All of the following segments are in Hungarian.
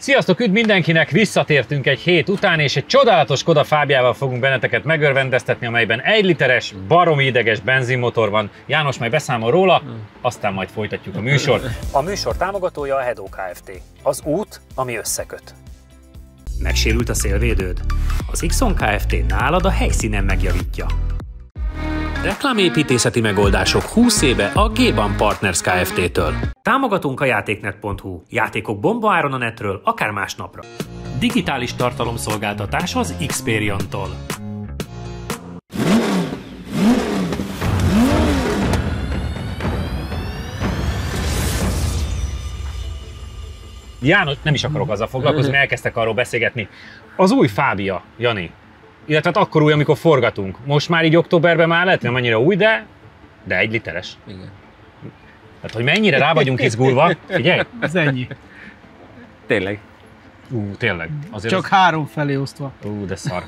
Sziasztok, üdv mindenkinek! Visszatértünk egy hét után, és egy csodálatos Skoda Fábiával fogunk benneteket megörvendeztetni, amelyben 1 literes, baromi ideges benzinmotor van. János majd beszámol róla, aztán majd folytatjuk a műsort. A műsor támogatója a Hedó Kft. Az út, ami összeköt. Megsérült a szélvédőd? Az Xon Kft. Nálad a helyszínen megjavítja. Reklámépítészeti megoldások 20 éve a G-Ban Partners Kft-től. Támogatunk a játéknet.hu. Játékok bombaáron a netről, akár másnapra. Digitális tartalomszolgáltatás az Xperion-tól. János, nem is akarok azzal foglalkozni, mert elkezdtek arról beszélgetni. Az új Fábia, Jani. Illetve hát akkor új, amikor forgatunk. Most már így októberben már lehet, nem annyira új, de 1 literes. Igen. Tehát, hogy mennyire rá vagyunk izgulva, figyelj! Ez ennyi. Tényleg. Tényleg. Azért csak 3 felé osztva. De szar.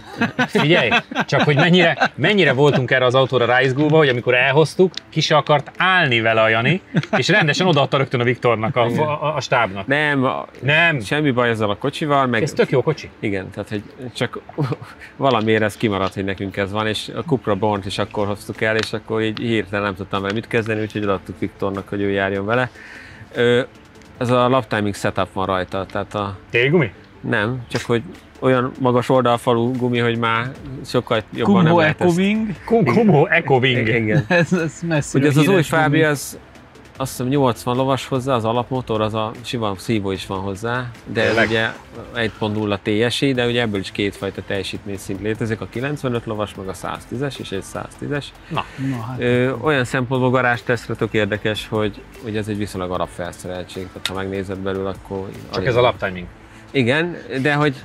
Figyelj, csak hogy mennyire voltunk erre az autóra ráizgulva, hogy amikor elhoztuk, ki se akart állni vele a Jani, és rendesen odaadta rögtön a Viktornak, a stábnak. Nem. Semmi baj ezzel a kocsival. Meg... Ez tök jó kocsi. Igen, tehát hogy csak valamiért ez kimaradt, hogy nekünk ez van, és a Cupra Born-t is akkor hoztuk el, és akkor így hirtelen nem tudtam vele mit kezdeni, úgyhogy odaadtuk Viktornak, hogy ő járjon vele. Ez a lap timing setup van rajta, tehát a... Tégumi? Nem, csak hogy olyan magas oldalfalú gumi, hogy már sokkal jobban Kumho nem lehet Ecowing. Kumho Ecowing. Igen. Ez messzi. Ugye ez az új Fábia, az azt hiszem 80 lovas hozzá, az alapmotor, az a sima szívó is van hozzá, de ez ugye 1.0 TSI, de ugye ebből is kétfajta teljesítményszint létezik, a 95 lovas, meg a 110-es és egy 110-es. Na, hát. Olyan szempontból garázstesztre tök érdekes, hogy ez egy viszonylag arab felszereltség, tehát ha megnézed belül, akkor... Csak ez a lap timing. Igen, de hogy...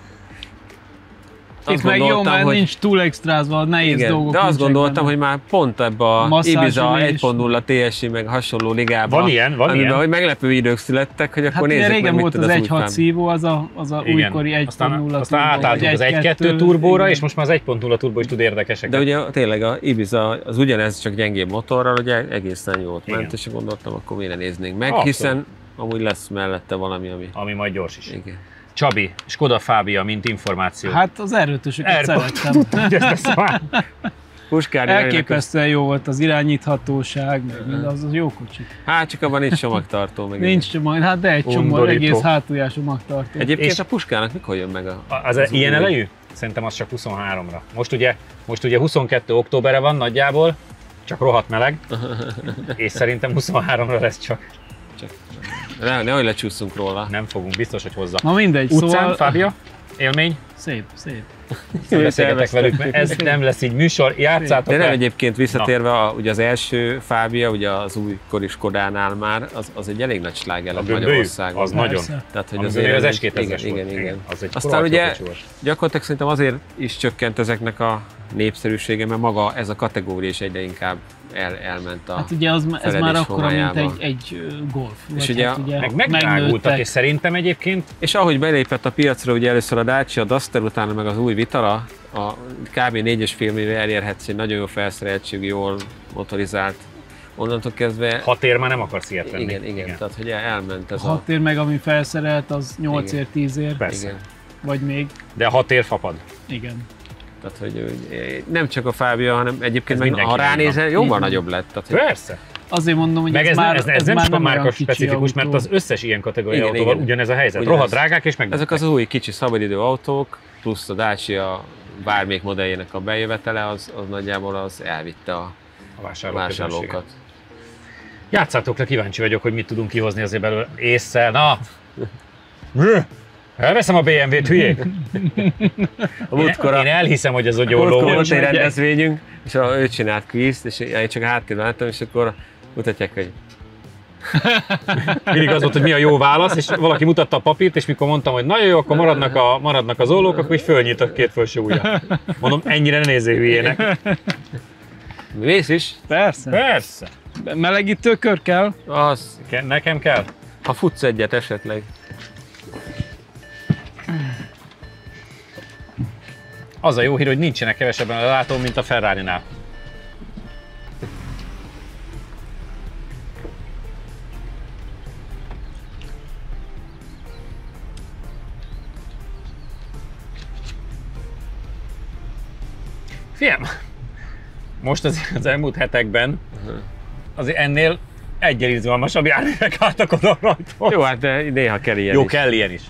Itt meg jó, mert hogy... nincs túl extrázva, nehéz igen, dolgok. De azt gondoltam, hogy már pont ebbe a Ibiza 1.0 TSI meg hasonló ligában, van ilyen. Hogy meglepő idők születtek, hogy akkor hát nézzük régen meg, volt az 1.6 szívó, az a újkori 1.0 aztán átálltunk az 1.2 turbóra, és most már az 1.0 turbó is tud érdekeseket. De ugye tényleg a Ibiza az ugyanez, csak gyengébb motorral, ugye egészen jót ment, és gondoltam, akkor miért néznénk meg, hiszen amúgy lesz mellette valami, ami majd gyors is. Igen. Csabi, Skoda Fábia, mint információ. Hát az R5-ösöket szerettem. Elképesztően jó volt az irányíthatóság, meg az jó kocsi. Hát csak abban nincs csomagtartó. Meg nincs csomag, hát de egy csomag, egész hátuljás csomagtartó. Egyébként a Puskának mikor jön meg az ilyen elejű? Szerintem az csak 23-ra. Most ugye 22 októberre van nagyjából, csak rohadt meleg, és szerintem 23-ra lesz csak. Nehogy lecsúszunk róla. Nem fogunk, biztos, hogy hozzá. Na mindegy, utcán, szóval... Fábia, élmény? Szép. Beszélgetek velük, mert ez nem lesz így műsor, játszátok. De nem egyébként visszatérve, ugye az első Fábia, ugye az újkori Skodánál már, az egy elég nagy sláger lett Magyarországon. Az nagyon. Tehát, hogy azért az S2000-es igen. Az egy aztán ugye gyakorlatilag szerintem azért is csökkent ezeknek a népszerűsége, mert maga ez a kategória is egyre inkább elment a hát ugye ez már akkora, mint egy Golf. És ugye megdrágultak, és szerintem egyébként... És ahogy belépett a piacra, ugye először a Dacia Duster, utána meg az új Vitara, a kb. 4,5 millióra elérhetsz egy nagyon jó felszereltségű, jól motorizált. Onnantól kezdve... 6 ér már nem akarsz ilyet venni. Igen. Tehát hogy elment ez 6 ér meg, ami felszerelt, az 8 ér, 10 ér. Persze. Igen. Vagy még. De 6 ér fapad. Igen. Tehát, hogy nem csak a Fábia, hanem egyébként meg, ha ránézel, jóval nagyobb lett. Tehát, persze. Azért mondom, hogy meg ez nem csak a márka specifikus, mert az összes ilyen kategóriai autóval ugyanez a helyzet. Rohadt drágák és meg. Ezek az új kicsi szabadidő autók, plusz a Dacia bármelyik modelljének a bejövetele, az nagyjából az elvitte a vásárlókat. Játszátok le, kíváncsi vagyok, hogy mit tudunk kihozni azért belőle ésszel. Na! Elveszem a BMW-t, hülyék! Én elhiszem, hogy ez a gyóló volt. Volt egy rendezvényünk, és ő csinált kvízt, és én csak háttérben láttam, és akkor mutatják, hogy... Mindig az volt, hogy mi a jó válasz, és valaki mutatta a papírt, és mikor mondtam, hogy nagyon jó, akkor maradnak az ollók, akkor így fölnyílt a két felső ujja. Mondom, ennyire ne nézzél hülyének. Mész is? Persze. Melegítő kör kell? Az. Nekem kell? Ha futsz egyet esetleg. Az a jó hír, hogy nincsenek kevesebben a lelátón, mint a Ferrari-nál. Fiam, most az elmúlt hetekben azért ennél egyel izgalmasabb járművek álltak oda rajta. Jó, hát de néha kell ilyen Jó, is. kell ilyen is.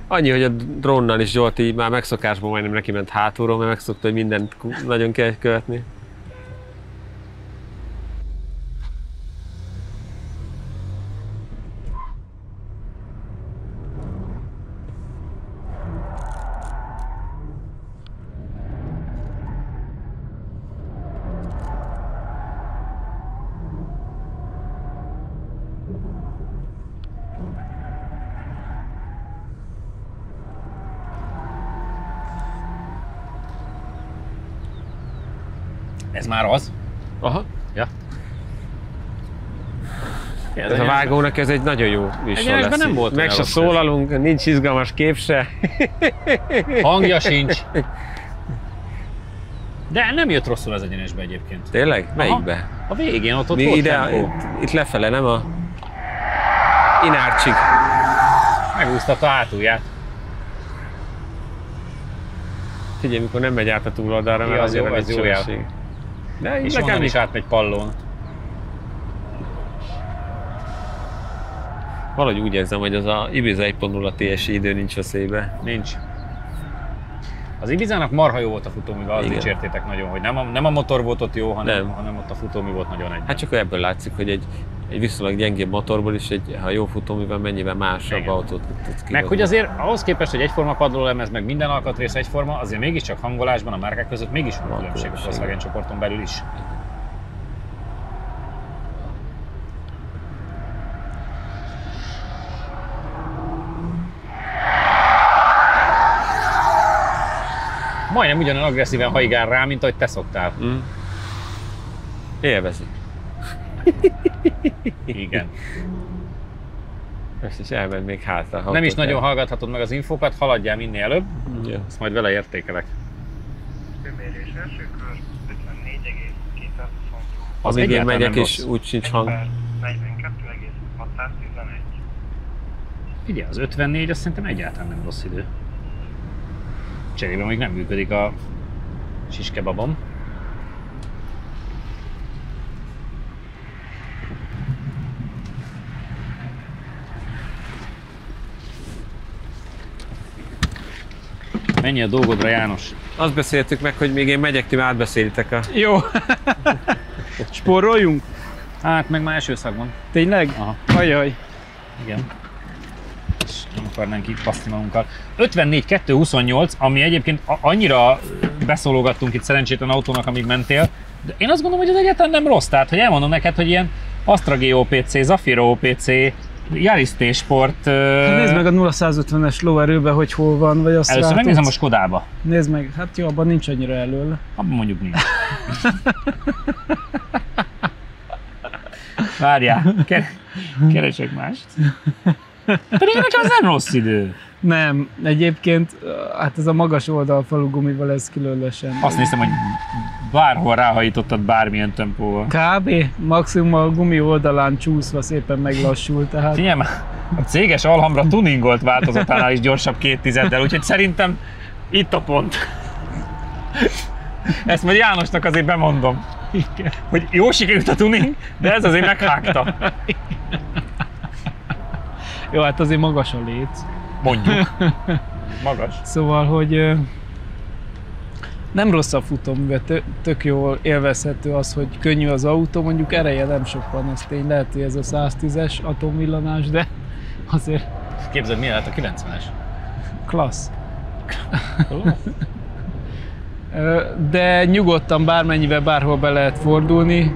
Annyi, hogy a drónnal is Zsolti már megszokásból majdnem neki ment hátulról, mert megszokta, hogy mindent nagyon kell követni. Ez már az? Aha. Ja. Ez a vágónak ez egy nagyon jó műsor Egyenesben lesz. nem volt Meg olyan se rossz szólalunk, nincs izgalmas kép se. Hangja sincs. De nem jött rosszul az egyenesbe egyébként. Tényleg? Melyikbe? A végén ott Mi volt ide, tempó. itt lefele, nem a Inárcsig. Megúsztatta a hátulját. Figyelj, mikor nem megy át a túloldalra, Ja, mert az azért jó, van az egy jó jel. sebesség. De És nekem onnan is átmegy pallón. Valahogy úgy érzem, hogy az a Ibiza 1.0 TSI idő nincs a szébe. Nincs. Az Ibizának marha jó volt a futóműve, azt Igen. dicsértétek nagyon, hogy nem a motor volt ott jó, hanem, Nem. hanem ott a futómű volt nagyon egyben. Hát csak ebből látszik, hogy egy viszonylag gyengébb motorból is, ha jó futóművel mennyivel másabb Igen. autót tudsz kihozni. Meg hogy azért ahhoz képest, hogy egyforma padlólemez, meg minden alkatrész egyforma, azért mégiscsak hangolásban a márkák között mégis van különbség a Volkswagen csoporton belül is. Majdnem ugyanolyan agresszíven haigál rá, mint ahogy te szoktál. Mm. Élvezi. Igen. Most is elment még hátra. Nem is nagyon hallgathatod meg az infókat, haladjál minél előbb, Ja. ezt majd vele értékelek. Hőmérés első kör 54,228. Az Amíg én egyáltalán megyek nem és rossz. úgy sincs hang. 42,611. Ugye, az 54 azt szerintem egyáltalán nem rossz idő. Cserébe még nem működik a siskebabom. Mennyi a dolgodra, János? Azt beszéltük meg, hogy még én megyek, ti már átbeszélitek a... Jó. Spóroljunk? Hát meg már első szakban. Tényleg? Aha. Ajaj. Igen. És nem akarnánk kipaszni magunkkal. 54-228, ami egyébként annyira beszólogattunk itt szerencsétlen autónak, amíg mentél, de én azt gondolom, hogy ez egyáltalán nem rossz. Tehát, hogy elmondom neked, hogy ilyen Astra GOPC, Zafira OPC, Yaris T-Sport... Hát nézd meg a 0-150-es lóerőbe, hogy hol van, vagy azt Először megnézem a Skodába. Nézd meg, hát jó, abban nincs annyira előle. Abban mondjuk nincs. Várjál, keresek mást. Pedig nekem ez nem rossz idő. Nem, egyébként hát ez a magas oldalfalú gumival ez különösen. Azt néztem, hogy bárhol ráhajítottad bármilyen tempóval. Kb. Maximum a gumi oldalán csúszva szépen meglassul, tehát... Figyelj már, a céges Alhambra tuningolt változatánál is gyorsabb 2/10-del, úgyhogy szerintem itt a pont. Ezt majd Jánosnak azért bemondom, hogy jó sikerült a tuning, de ez azért meghágta. Jó, hát azért magas a léc. Mondjuk. Magas. Szóval, hogy nem rossz a futóműve, tök jól élvezhető az, hogy könnyű az autó, mondjuk ereje nem sok van, az tény, lehet, hogy ez a 110-es atomvillanás, de azért Képzeld, milyen lett a 90-es? klassz. De nyugodtan bármennyivel bárhol be lehet fordulni.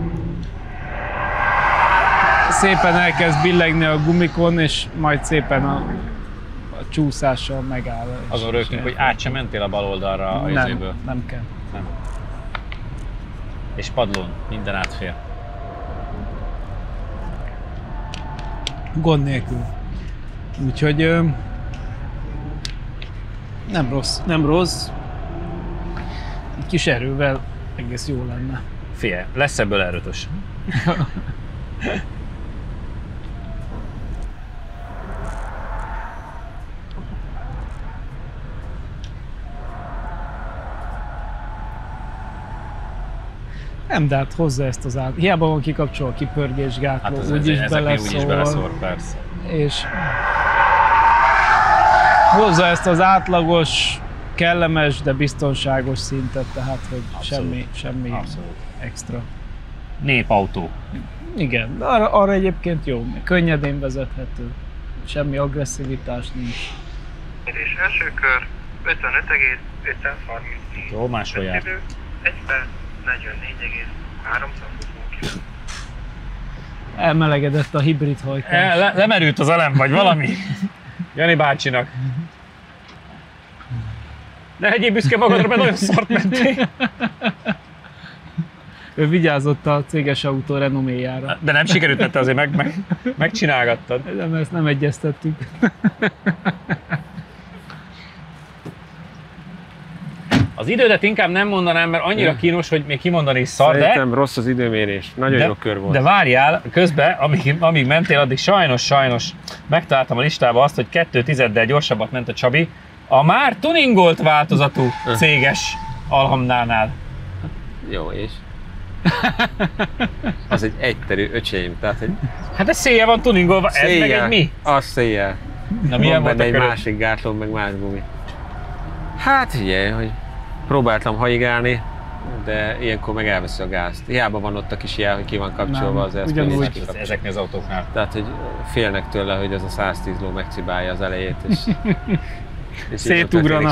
Szépen elkezd billegni a gumikon, és majd szépen a csúszással megáll. Azon rögtünk, hogy át sem mentél a bal oldalra a izéből. Nem kell. Nem. És padlón, minden átfér. Gond nélkül. Úgyhogy nem rossz. Egy kis erővel egész jó lenne. Figyelj, lesz ebből R5-ös. Nem, de hát hozza ezt az át. Hiába van kikapcsolva a kipörgésgátló, Hát úgyis úgyis beleszól, persze. És hozza ezt az átlagos, kellemes, de biztonságos szintet, tehát hogy semmi Abszolút. extra. Népautó. Igen, de arra egyébként jó, könnyedén vezethető, semmi agresszivitás nincs. És első kör 55,530. Jó, máshol jár. Idő 1 perc 44,320 km. Elmelegedett a hibrid hajtás. Lemerült az elem, vagy valami. Jani bácsinak. Ne legyél büszke magadra, mert nagyon szart mentél. Ő vigyázott a céges autó renoméjára. De nem sikerült, mert te azért megcsinálgattad. Nem, ezt nem egyeztettük. Az idődet inkább nem mondanám, mert annyira kínos, hogy még kimondani is szar, de... Szerintem rossz az időmérés. Nagyon jó kör volt. De várjál, közben, amíg mentél, addig sajnos megtaláltam a listába azt, hogy 2/10-del gyorsabbat ment a Csabi a már tuningolt változatú céges Alhamnál. Jó, és? Az egy egyterű öcsém, tehát egy Hát ez széjjel van tuningolva, ez meg egy mi? Az széjjel. Na milyen Van volt benne a egy köröd? másik gátló, meg más gumi. Hát figyelj, hogy próbáltam haigálni, de ilyenkor meg elveszi a gázt. Hiába van ott a kis jel, hogy ki van kapcsolva az ugyanúgy. Ezeknél az autóknál. Tehát, hogy félnek tőle, hogy ez a 110 ló megcibálja az elejét, és Szétugrana.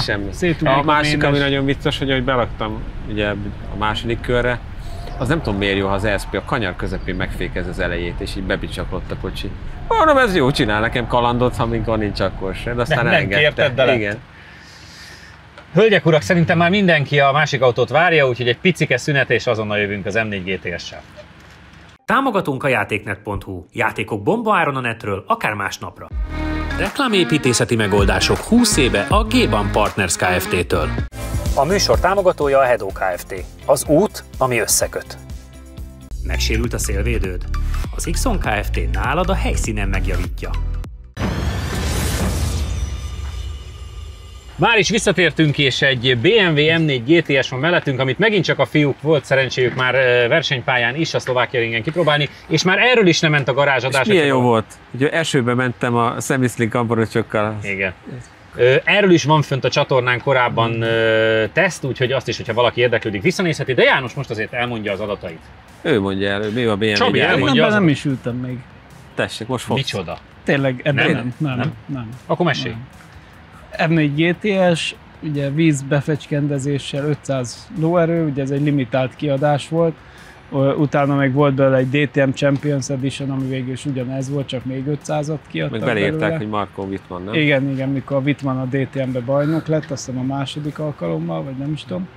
A másik, ami nagyon vicces, hogy ahogy belaktam ugye a második körre, az nem tudom miért jó, ha az ESP a kanyar közepén megfékez az elejét, és így bebicsaklott a kocsi. Mondom, ez jó, csinál nekem kalandot, ha amikor nincs akkor se, de aztán Nem elengedte. kérted, de lett. Igen. Hölgyek, urak, szerintem már mindenki a másik autót várja, úgyhogy egy picike szünet, és azonnal jövünk az M4 GTS-sel. Támogatunk a játéknet.hu. Játékok bombaáron a netről, akár másnapra. Reklámépítészeti megoldások 20 éve a G-Ban Partners Kft-től. A műsor támogatója a Hedó Kft. Az út, ami összeköt. Megsérült a szélvédőd? Az Xon Kft. Nálad a helyszínen megjavítja. Már is visszatértünk, és egy BMW M4 GTS van mellettünk, amit megint csak a fiúk volt szerencséjük már versenypályán is a Szlovákia ringen kipróbálni, és már erről is nem ment a garázsadás. És milyen jó volt, hogy esőbe mentem a Semislink kamporocsokkal. Igen. Erről is van fönt a csatornán korábban teszt, úgyhogy azt is, hogyha valaki érdeklődik, visszanézheti, de János most azért elmondja az adatait. Ő mondja el, mi a BMW Csabi, gyár. elmondja. Nem, nem is ültem még. Tessék, most fogsz. Micsoda? Tényleg, ebben Nem? nem. Akkor mesélj. M4 GTS, ugye vízbefecskendezéssel 500 lóerő, ugye ez egy limitált kiadás volt. Utána meg volt belőle egy DTM Champions Edition, ami végül is ugyanez volt, csak még 500-at kiadtak Meg beleírták, belőle. hogy Marko Wittmann, nem? Igen, mikor a Wittmann a DTM-be bajnok lett, azt hiszem a második alkalommal, vagy nem is tudom.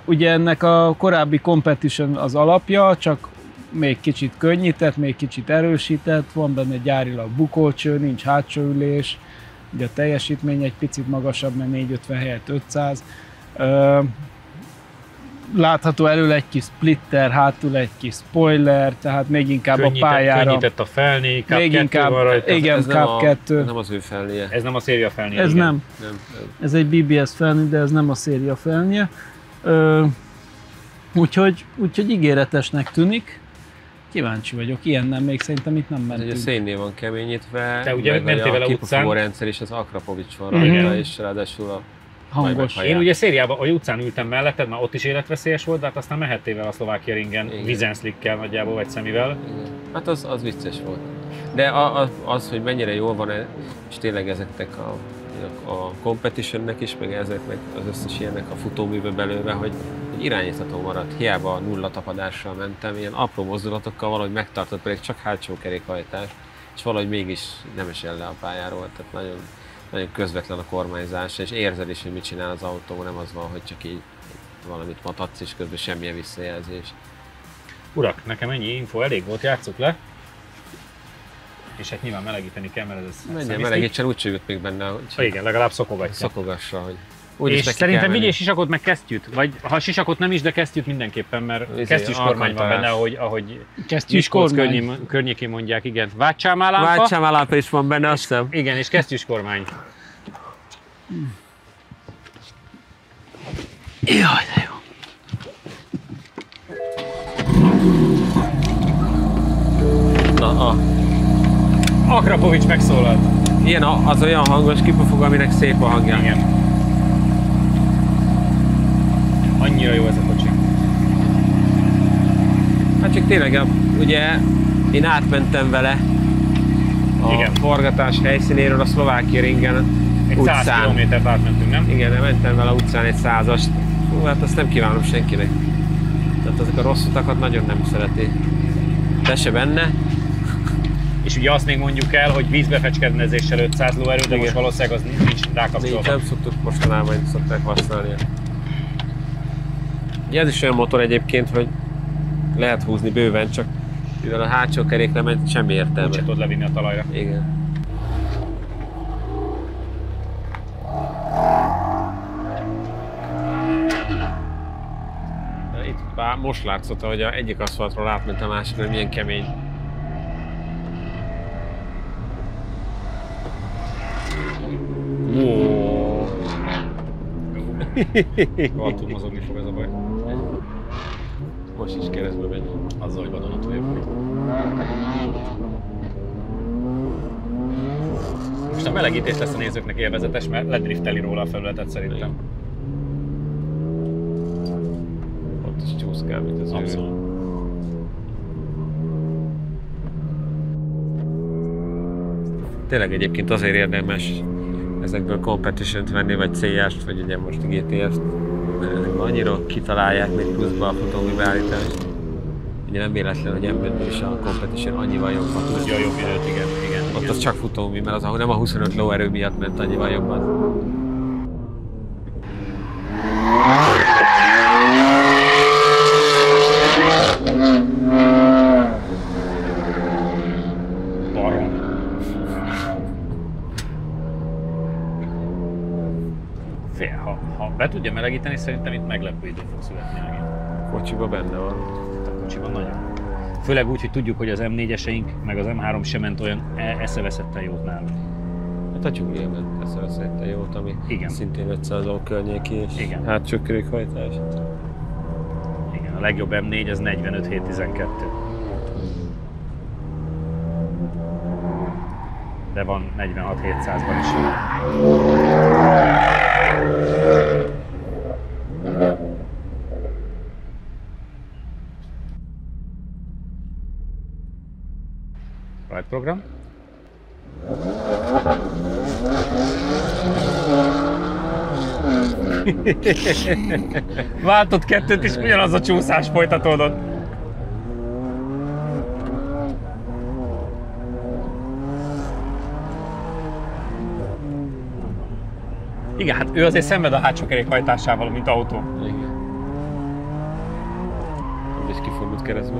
Ugye ennek a korábbi Competition az alapja, csak még kicsit könnyített, még kicsit erősített, van benne gyárilag bukócső, nincs hátsó ülés, ugye a teljesítmény egy picit magasabb, mert 450 helyett 500. Látható előle egy kis splitter, hátul egy kis spoiler, tehát még inkább a pályára. Könnyített a felné, Cup még 2 inkább, van rajta. igen, Ez nem Cup 2. Ez nem az ő felnéje. Ez nem a széria felné. Ez igen. nem. Nem. Ez egy BBS felnő, de ez nem a széria felnye. Úgyhogy ígéretesnek tűnik. Kíváncsi vagyok, ilyen nem, még szerintem itt nem Ez mentünk. ugye szénnél van keményítve, Te ugye meg mentél vele a utcán. kipufogó rendszer is az Akrapovics van Igen. rajta, és ráadásul a Hangos. Majd Én ugye szériában, hogy utcán ültem melletted, már ott is életveszélyes volt, de hát aztán mehettél vele a Szlovákia ringen, Igen. Wizenslikkel nagyjából, vagy Szemivel. Hát az vicces volt. De az, hogy mennyire jól van, és tényleg ezeknek a competitionnek is, meg ezeknek az összes ilyennek a futóműve belőle, hogy irányítható maradt. Hiába nulla tapadással mentem, ilyen apró mozdulatokkal valahogy megtartott, pedig csak hátsó kerékhajtás, és valahogy mégis nem esel le a pályáról, tehát nagyon, nagyon közvetlen a kormányzás, és érzed is, hogy mit csinál az autó, nem az van, hogy csak így valamit matadsz, és közben semmilyen visszajelzés. Urak, nekem ennyi info elég volt, játsszuk le. És hát nyilván melegíteni kell, mert ez Menjen, melegítsen, úgy jött még benne, hogy igen, legalább szokogatja. szokogassa, hogy És szerintem vigyél sisakot meg kesztyűt, vagy ha sisakot nem is, de kesztyűt mindenképpen, mert kesztyűs kormány van benne, ahogy Miskolc környékén mondják, igen. Vácsámálámpa. Vácsámálámpa is van benne, azt hiszem. Igen, és kesztyűs kormány. Jaj, de jó. Akrapovics megszólalt. Ilyen az olyan hangos kipufog, aminek szép a hangja. Igen. Annyira jó ez a kocsi. Hát csak tényleg, ugye én átmentem vele a Igen. forgatás helyszínéről a Szlovákia ringen Egy 100 kilométert átmentünk, nem? Igen, de mentem vele utcán egy 100-ast. Hú, hát azt nem kívánom senkinek. Tehát azok a rossz utakat nagyon nem szereti. Te se benne. És ugye azt még mondjuk el, hogy vízbefecskendezéssel 500 lóerő, de Igen. most valószínűleg az nincs rákapcsolva. Nem szoktuk mostanában, szokták használni. Ugye ez is olyan motor egyébként, hogy lehet húzni bőven, csak mivel a hátsó kerék nem megy, semmi értelme. Úgyse tudod levinni a talajra. Igen. De itt most látszott, hogy a egyik aszfaltról átment a másikra, milyen kemény. Wow. Rohadtul mozogni fog ez a baj. Most is keresztbe megy. Azzal, hogy vadonatúl jövő. Most a melegítés lesz a nézőknek élvezetes, mert ledrifteli róla a felületet szerintem. Ott is csúszkál, mint az Abszolút. ő. Tényleg egyébként azért érdemes ezekből competition-t venni, vagy CS-t, vagy ugye most a GTS-t, mert ezekben annyira kitalálják még pluszba a futómű beállítást. Ugye nem véletlen, hogy emberben is a competition annyival jobban tud. Tudja a jobb időt, igen. Ott az csak futómű, mert az nem a 25 lóerő miatt ment annyival jobban. Barom. Fél, ha be tudja melegíteni, szerintem itt meglepő idő fog születni megint. Kocsiba benne van. A kocsiban nagyon. Főleg úgy, hogy tudjuk, hogy az M4-eseink, meg az M3 sem ment olyan eszeveszetten jót nálunk. Hát a Gyuri ment eszeveszetten jót, ami Igen. szintén 500 ló környéki, és Igen. hátsó kerékhajtás. Igen, a legjobb M4 az 45-7-12. De van 46-700-ban is. Rajtprogram. Váltott kettőt és ugyanaz a csúszás folytatódott. Igen, hát ő azért szenved a hátsó kerék hajtásával, mint autó. Igen. És kifordult keresztbe.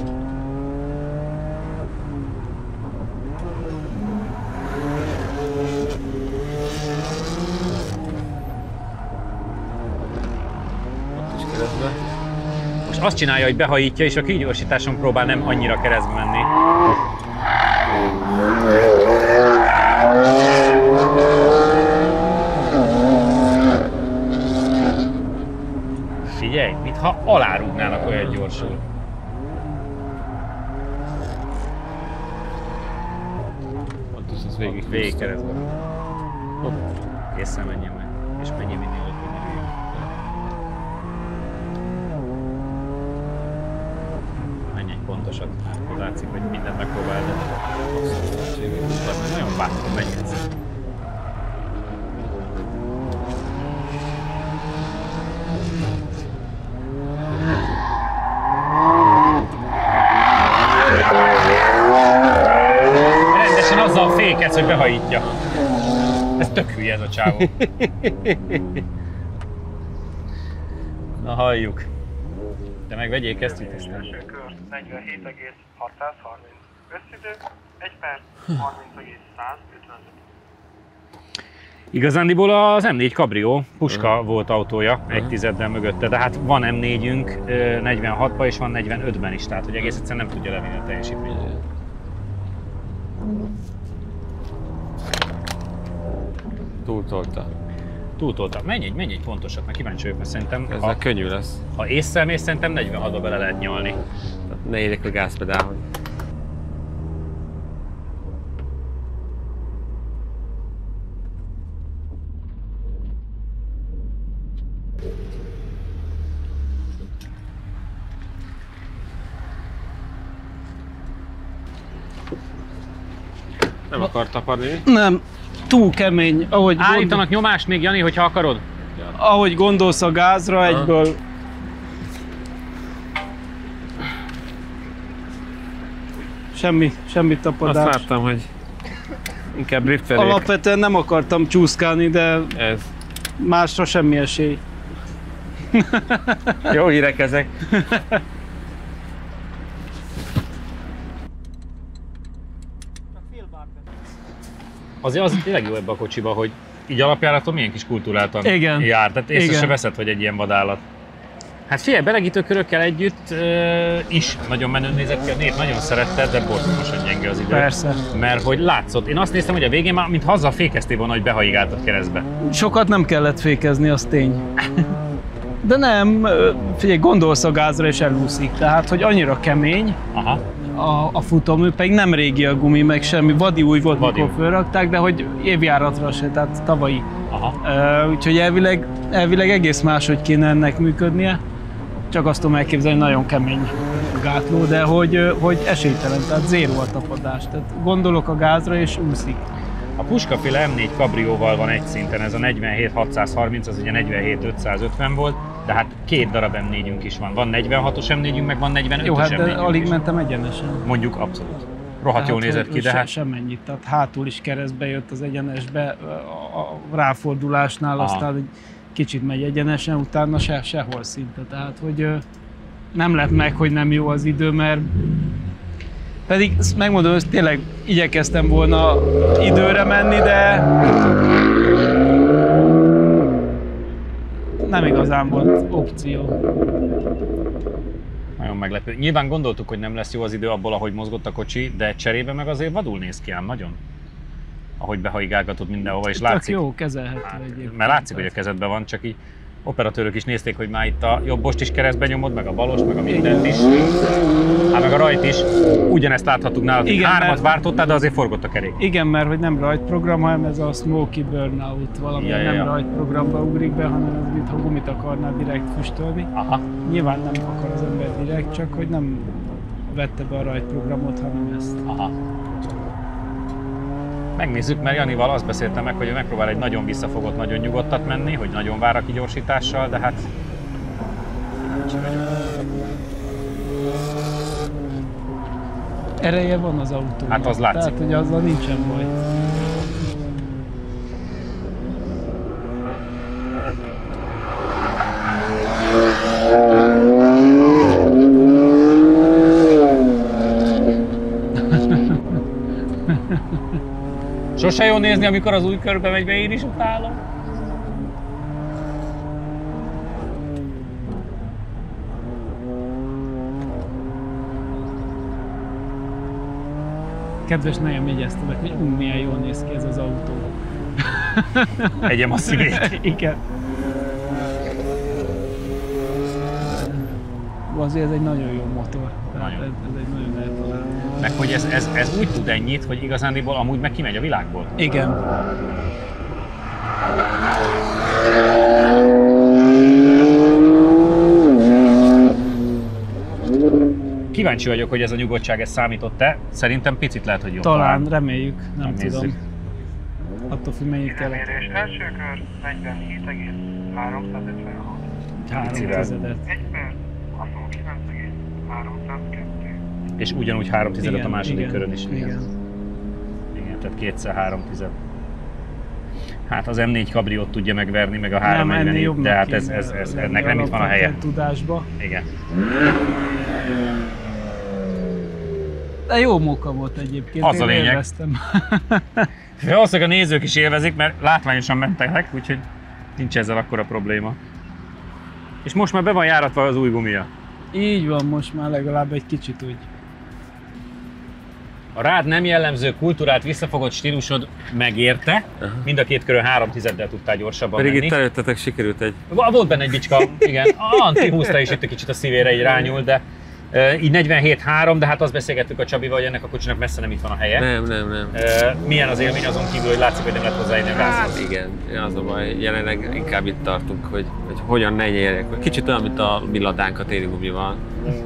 Ott is keresztbe. Most azt csinálja, hogy behajítja, és a kigyorsításon próbál nem annyira keresztbe menni. Figyelj, mintha alárúgnának, olyan gyorsul. Ott is az végig. Végig keresztbe. Készen menjen meg. És mennyi vinni, hogy vinni. Menj egy pontosat, akkor látszik, hogy mindent megpróbál, de az nagyon bátran megjegyzett. Rendesen azzal fékezz, hogy behajítja. Ez tök hülye ez a csávó. Na halljuk. De meg vegyék ezt itt aztán. Első kör 47,630. Összidő 1 perc 30,155. Igazándiból az M4 Cabrio puska volt autója, egy tizeddel mögötte, de hát van M4-ünk 46-ban és van 45-ben is, tehát hogy egész egyszerűen nem tudja levinni a teljesítményt. Túltolta. Túltolta. Menj egy pontosat, mert kíváncsi vagyok, mert szerintem, Ezzel könnyű lesz. ha észre mész, szerintem 46-ba bele lehet nyalni. Tehát ne érjek a gázpedálhoz. Nem akar tapadni? Nem, túl kemény. Állítanak nyomást még, Jani, hogyha akarod? Ahogy gondolsz a gázra, egyből... Semmi tapadás. Azt láttam, hogy inkább driftelék. Alapvetően nem akartam csúszkálni, de Ez. másra semmi esély. Jó hírek ezek. Azért az tényleg jó ebbe a kocsiba, hogy így alapjáraton milyen kis kultúráltan Igen. jár, tehát észre Igen. se veszed, hogy egy ilyen vadállat. Hát figyelj, belegítőkörökkel együtt is nagyon menőn nézett ki, a nép nagyon szerette, de borzalmasan gyenge az idő. Persze. Mert hogy látszott, én azt néztem, hogy a végén már mint haza fékeztél volna, hogy behaigáltad keresztbe. Sokat nem kellett fékezni, az tény. De nem, figyelj, gondolsz a gázra és elúszik. Tehát, hogy annyira kemény Aha. a futómű, pedig nem régi a gumi, meg semmi, vadi új volt, Vadi mikor új. fölrakták, de hogy évjáratra se, tehát tavalyi. Aha. Úgyhogy elvileg egész máshogy kéne ennek működnie. Csak azt tudom elképzelni, hogy nagyon kemény gátló, de hogy esélytelen, tehát zéró a tapadás. Tehát gondolok a gázra és úszik. A puskaféle M4 kabrióval van egy szinten, ez a 47-630, az ugye 47-550 volt, de hát két darab M4-ünk is van. Van 46-os M4-ünk, meg van 45-ös Jó, hát de M4-ünk alig is. mentem egyenesen. Mondjuk abszolút. Rohadt jól nézett ki, de hát Semmennyit, tehát hátul is keresztbe jött az egyenesbe, a ráfordulásnál aztán egy kicsit megy egyenesen, utána sehol szinte, tehát hogy nem lett meg, hogy nem jó az idő, mert pedig megmondom, hogy tényleg igyekeztem volna időre menni, de nem igazán volt opció. nagyon meglepő. Nyilván gondoltuk, hogy nem lesz jó az idő abból, ahogy mozgott a kocsi, de cserébe meg azért vadul néz ki ám nagyon. Ahogy behaigálgatod mindenhova, és Tök látszik. jó, kezelhető egyébként. Mert látszik, hogy a kezedben van, csak így operatőrök is nézték, hogy már itt a jobbost is keresztbe nyomod, meg a balost, meg a mindent is. Hát meg a rajt is. Ugyanezt láthattuk nálad, hogy Igen, hármat mert- vártottál, de azért forgott a kerék. Igen, mert hogy nem rajtprogram, hanem ez a Smoky Burnout, valami nem rajtprogramba ugrik be, hanem ez mintha gumit akarná direkt füstölni. Aha. Nyilván nem akar az ember direkt, csak hogy nem vette be a rajtprogramot, hanem ezt. Aha. Megnézzük, mert Janival azt beszéltem meg, hogy ő megpróbál egy nagyon visszafogott, nagyon nyugodtat menni, hogy nagyon vár a kigyorsítással, de hát... kíváncsi vagyok. Ereje van az autónak. Hát az látszik. Tehát, hogy azzal nincsen baj. Sose jó nézni, amikor az új körbe megy be, én is utálom. Kedves nejem jegyezte meg, hogy milyen jól néz ki ez az autó. Egyem a szívét. Igen. Azért ez egy nagyon jó motor. Tehát Nagyon. ez egy nagyon eltalált. Meg hogy ez úgy tud ennyit, hogy igazándiból amúgy meg kimegy a világból. Igen. Kíváncsi vagyok, hogy ez a nyugodtság ez számított-e. Szerintem picit lehet, hogy jobb. Talán, reméljük, nem Megnézzük. tudom. Attól függ, mennyit kellett. Időmérés első kör 47,356. 3 1 perc 69,302. És ugyanúgy 3/10 a második igen, körön is. Igen. Igen, tehát 2x3/10. Hát az M4 kabriót tudja megverni, meg a Nem, ennél 340, jobbnak de hát kéne ennek nem itt van a helye. alapvetően tudásba. Igen. De jó móka volt egyébként, Az a én lényeg. élveztem. Valószínűleg a nézők is élvezik, mert látványosan mentek, úgyhogy nincs ezzel akkora probléma. És most már be van járatva az új gumia. Így van, most már legalább egy kicsit úgy. A rád nem jellemző kultúrát visszafogott stílusod megérte, mind a két körön 3/10-del tudtál gyorsabban Pedig menni. itt előttetek sikerült egy... Volt benne egy bicska, igen. Anti húzta is itt egy kicsit a szívére, így rányúl, de Így 47.3, de hát azt beszélgettük a Csabival, hogy ennek a kocsinak messze nem itt van a helye. Nem. Milyen az élmény azon kívül, hogy látszik, hogy nem lett hozzáérni a gázhoz? Hát igen, az a baj, jelenleg inkább itt tartunk, hogy hogyan ne nyerjek. Kicsit olyan, mint a mi ladánk a téli gumival,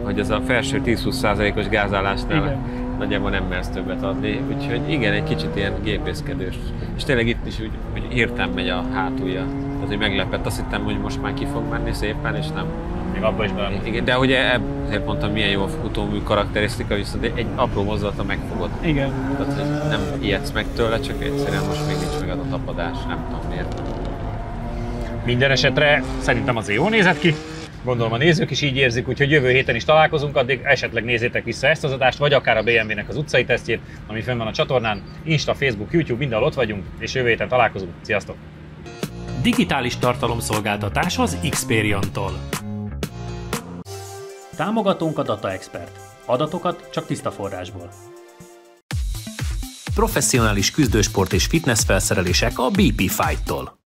hogy az a felső 10-20%-os gázállásnál nagyjából nem mersz többet adni, úgyhogy igen, egy kicsit ilyen gépészkedős. És tényleg itt is úgy, hogy hirtelen megy a hátulja. Azért meglepett, azt hittem, hogy most már ki fog menni szépen, és nem. Még abban is bele. Igen, de ugye ezért mondtam, milyen jó a futómű karakterisztika, viszont egy apró mozdulata megfogod. Igen. Tehát, hogy nem ijedsz meg tőle, csak egyszerűen most még nincs meg az a tapadás, nem tudom miért. Minden esetre szerintem azért jól nézett ki. Gondolom a nézők is így érzik, úgyhogy jövő héten is találkozunk, addig esetleg nézzétek vissza ezt az adást, vagy akár a BMW-nek az utcai tesztjét, ami fönn van a csatornán, Insta, Facebook, YouTube, mindenhol ott vagyunk, és jövő héten találkozunk. Sziasztok! Digitális tartalomszolgáltatás az Xperion-tól. Támogatónk a Data Expert. Adatokat csak tiszta forrásból. Professzionális küzdősport és fitness felszerelések a BP Fight-tól.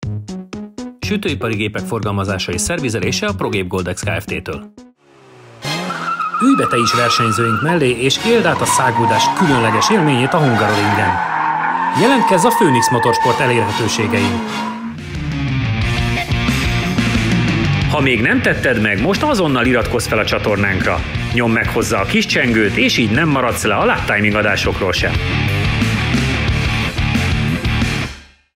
Sütőipari gépek forgalmazása és szervizelése a ProGape Goldex Kft-től. Ülj be te is versenyzőink mellé, és éld át a száguldás különleges élményét a Hungaroringen. Jelentkezz a Phoenix Motorsport elérhetőségein. Ha még nem tetted meg, most azonnal iratkozz fel a csatornánkra. Nyomd meg hozzá a kis csengőt, és így nem maradsz le a Lap Timing adásokról sem.